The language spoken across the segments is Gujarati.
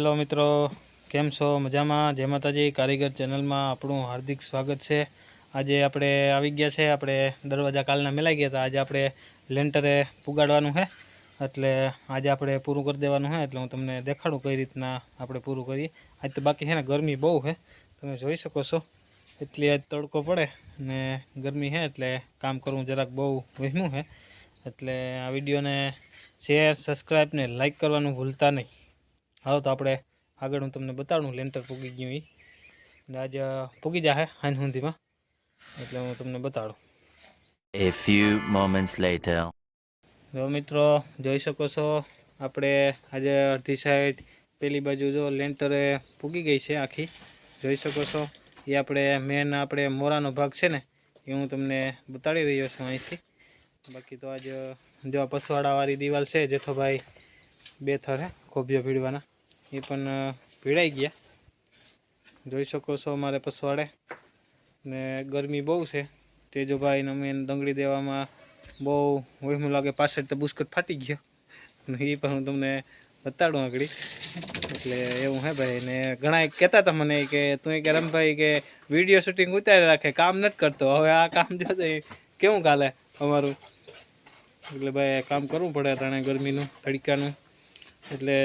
हेलो मित्रों, केम छो? मजामां? जय माताजी। कारीगर चेनल में आपणुं हार्दिक स्वागत है। आज आपणे आवी गया छे। आपणे दरवाजा कालना मिलाई गया था। आज आपणे लेंटरे पुगाडवानुं है, एटले आज आपणे पूरुं कर देवानुं है। एटले हूँ तमने देखाडुं कई रीतना आपणे पूरुं करीए। आज तो बाकी है ने गरमी बहु है, तमे जोई शको छो। एटली आज तड़को पड़े ने गरमी है, एटले काम करवुं जराक बहु वहेमुं है। एटले आ विडियोने शेर, सब्सक्राइब ने लाइक करवानुं भूलता नहीं। हाँ, तो आपणे आगळ हूँ तमने बताडुं लेंटर पूगी गयुं ई आज पूगी जाहे हांज सुधीमां, एटले हूँ तमने बताडुं। A few moments later. जो मित्रों जोई शको छो, आपणे आज अर्धी साइड पेली बाजू जो लेंटरे पूगी गई छे आखी, जोई शको छो। ये आपणे मेन आपणे मोरानो भाग छे ने ए हूँ तमने बताड़ी रह्यो छुं અહીંથી। बाकी तो आज जो पसवाड़ावाળી दीवाल छे जेठोभाई बे थर है खोबिया भीड़वाना એ પણ ભીડાઈ ગયા, જોઈ શકો છો અમારે પસવાડે ને ગરમી બહુ છે। તેજોભાઈને અમે દંગળી દેવામાં બહુ વહેમું લાગે, પાછળ તો બુસ્કટ ફાટી ગયો એ પણ હું તમને બતાડું આગળ। એટલે એવું હે ભાઈ, ને ઘણા કહેતા હતા મને કે તું કે રમભાઈ કે વિડીયો શૂટિંગ ઉતારી રાખે, કામ નથી કરતો। હવે આ કામ જો કેવું ચાલે અમારું, એટલે ભાઈ કામ કરવું પડે તાણે ગરમીનું તડકાનું। એટલે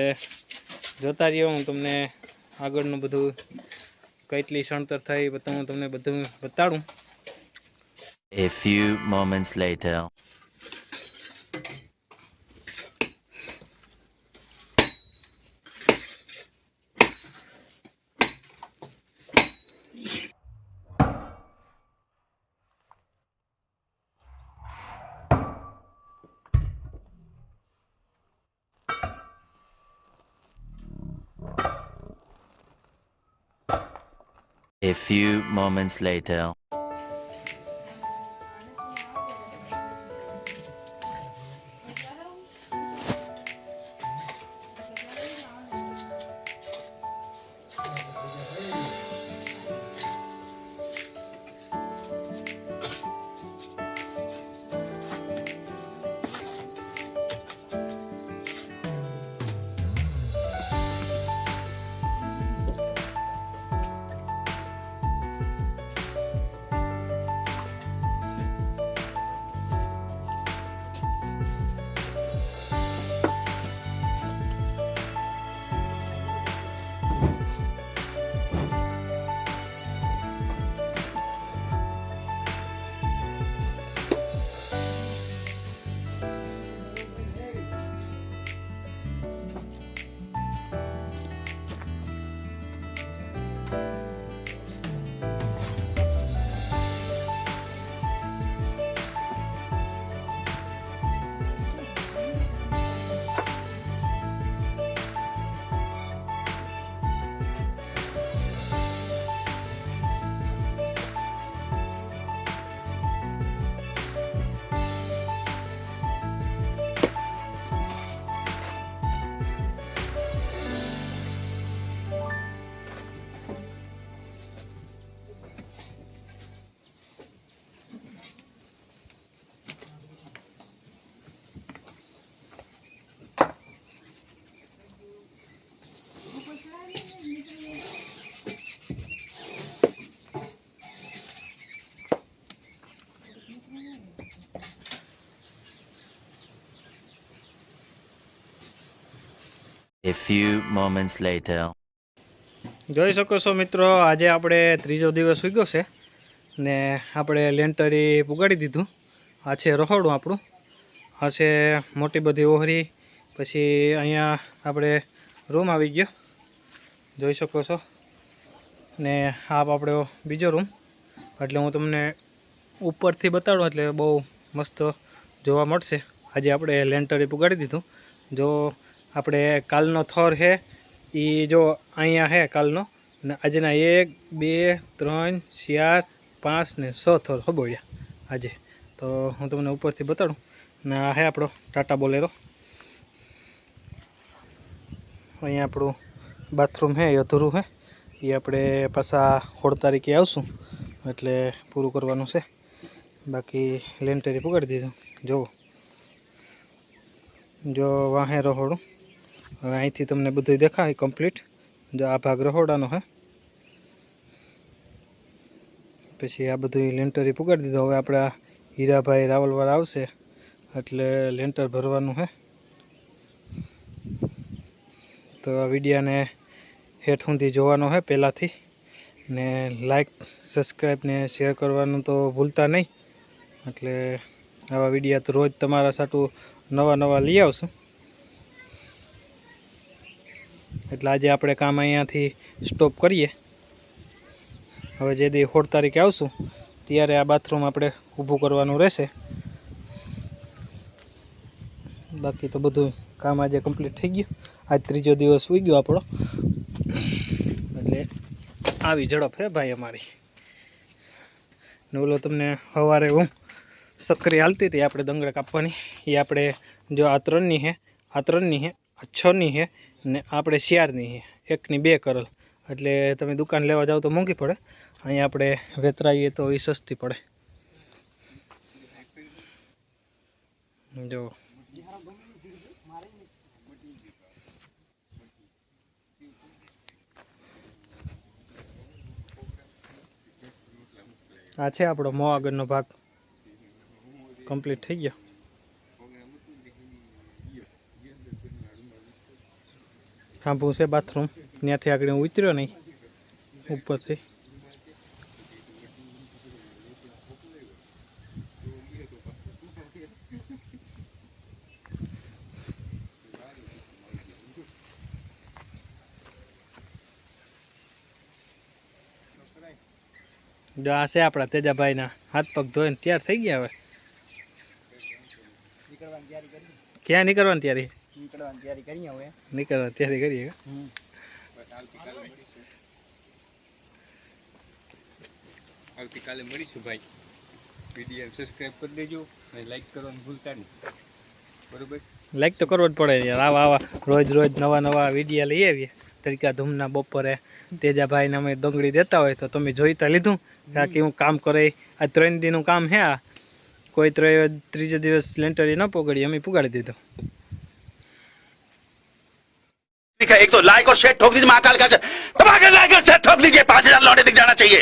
જોતા રહ્યો, હું તમને આગળનું બધું કેટલી સણતર થઈ હું તમને બધું બતાડું। A few moments later. A few moments later. A few moments later. જોઈ શકો છો મિત્રો, આજે આપણે ત્રીજો દિવસ ઉગ્યો છે ને આપણે લેન્ટરી પુગાડી દીધું। આ છે રહોડું આપણું, આ છે મોટી બધી ઓહરી, પછી અહીંયા આપણે રૂમ આવી ગયો જોઈ શકો છો ને આ આપણો બીજો રૂમ। એટલે હું તમને ઉપરથી બતાડું એટલે બહુ મસ્ત જોવા મળશે। આજે આપણે લેન્ટરી પુગાડી દીધું। જો આપણે કાલનો થર છે એ જો અહીંયા છે કાલનો, ને આજના 1 2 3 4 5 ને 6 થર હબોળ્યા આજે। તો હું તમને ઉપરથી બતાડું ને આ છે આપણો ટાટા બોલેરો। અહીંયા આપણું બાથરૂમ છે એ અધૂરું છે, એ આપણે પાછા 16 તારીખે આવશું એટલે પૂરું કરવાનું છે। બાકી લેન્ટરી પુગાડી દીધું। જો વાહે રહોડું, હવે અહીંથી તમને બધું દેખાય કમ્પ્લીટ। જો આ ભાગ રહોડાનો હે, પછી આ બધું લેન્ટરી પુગાડી દીધો. હવે આપણે આ હીરાભાઈ રાવલવાળા આવશે એટલે લેન્ટર ભરવાનું હે. તો આ વિડીયાને હેઠ સુધી જોવાનો હે પહેલાંથી, ને લાઈક સબસ્ક્રાઈબ ને શેર કરવાનું તો ભૂલતા નહીં. એટલે આવા વિડીયા તો રોજ તમારા સાટું નવા લઈ આવશું. એટલે આજે આપણે કામ અહીંયાથી સ્ટોપ કરીએ. હવે જે દી 16 તારીખે આવશું ત્યારે આ બાથરૂમ આપણે ઊભું કરવાનું રહેશે. બાકી તો બધું કામ આજે કમ્પ્લીટ થઈ ગયું. આજ ત્રીજો દિવસ હોઈ ગયો આપણો. એટલે આવી ઝડપ હે ભાઈ અમારી. ને ઓલો તમને સવારે હું સક્રી હાલતી હતી આપણે દંગડા કાપવાની, એ આપણે જો આ 3ની છે, આ 3ની છે, આ 6ની છે ને આપણે 4ની છે. 1ની 2 કરેલ. એટલે તમે દુકાન લેવા જાઓ તો મોંઘી પડે, અહીંયા આપણે વેતરાઈએ તો એ સસ્તી પડે. જો આ છે આપણો મોં આગળનો ભાગ કમ્પ્લીટ થઈ ગયો. સાંભળું છે બાથરૂમ, ત્યાંથી આગળ હું ઉતર્યો નહીં ઉપરથી. જો આ છે આપણા તેજાભાઈના હાથ પગ ધોઈને તૈયાર થઈ ગયા. હવે ક્યાં નીકળવાની તૈયારી? નીકળવાની તૈયારી કરીએ. આવતીકાલે મળીશું ભાઈ. વિડીયો સબસ્ક્રાઇબ કરી દેજો અને લાઈક કરવાનું ભૂલતા નહીં. બરોબર, લાઈક તો કરવો જ પડે યાર. આવા રોજ નવા વિડીયો લઈ આવીએ. તરીકા ધૂમના બપોરે તેજાભાઈને અમે દંગડી દેતા હોય તો તમે જોઈતા લીધું કે હું કામ કરે. આ 3 દીનું કામ હે. આ કોઈ ત્રીજો દિવસ લેન્ટરી ન પોગડી, અમે પુગાડી દીધું. एक तो लाइक और शेयर ठोक दीजिए, महाकाल का दबा के लाइक और शेयर ठोक दीजिए, 5000 लौटे दिख जाना चाहिए।